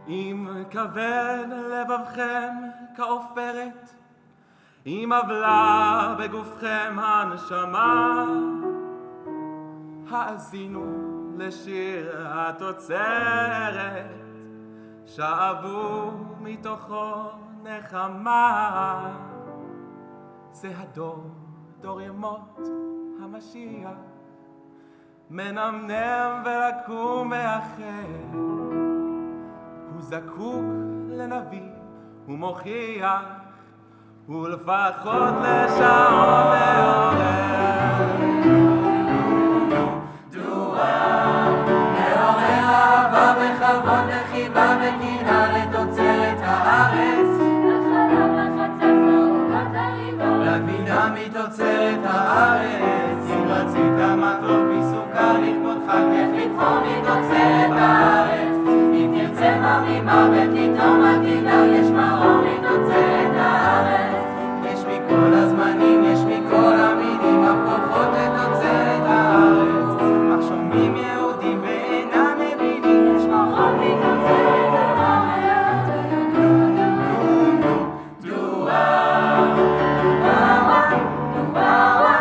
אם כבד לבבכם כעופרת, אם עוולה בגופכם הנשמה, האזינו לשיר התוצרת, שאבו מתוכו נחמה. זה הדור, דור ימות המשיח, מנמנם ולקום מאחר. הוא זקוק לנביא, הוא מוכיח, ולפחות לשעון מעורר. דועה, מעורר אהבה וכבוד וחיבה וקנאה לתוצרת הארץ, לחלב לחצץ לעוגות הריבות, לגבינה מתוצרת הארץ. אם רצית מתוק מסוכר לכבוד חג, איך לבחור מתוצרת הארץ. אם תרצה ממוות לטעום עתידה, יש מרור מתוצרת הארץ. יש מכל הזמנים, יש מכל המינים, הפרופות לתוצרת הארץ. אך שומעים יהודים ואינם מבינים, יש מרור מתוצרת הארץ. דועה, דועה, דועה,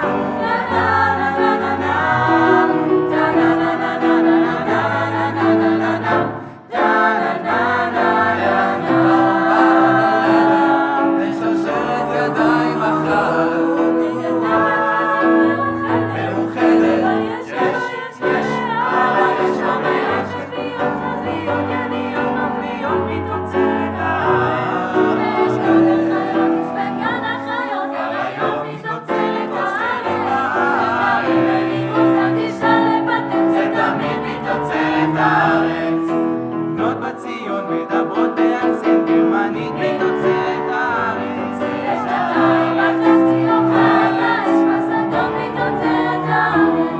בנות בציון מדברות באקסנט גרמנית מתוצרת הארץ. יש ידיים בחצי אוכל, יש בשדות מתוצרת הארץ.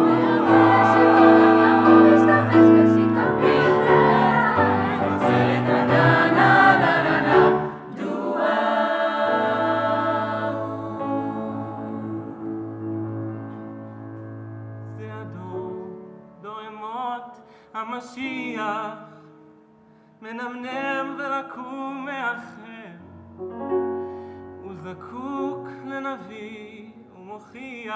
ויודע שכל יבוא להשתמש בשיטות מתוצרת הארץ. מתוצרת הננה, דועה. זה הדור, דור ימות המשיח, מנמנם ולקום מאחר. הוא זקוק לנביא ומוכיח,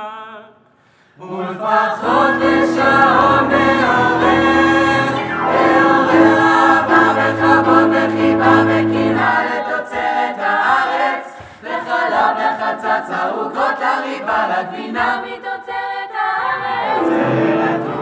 ולפחות לשעון מעורר, מעורר אהבה וכבוד וחיבה וקנאה לתוצרת הארץ, לחלב לחצץ ערוגות הריבה, לגבינה מתוצרת הארץ. מתוצרת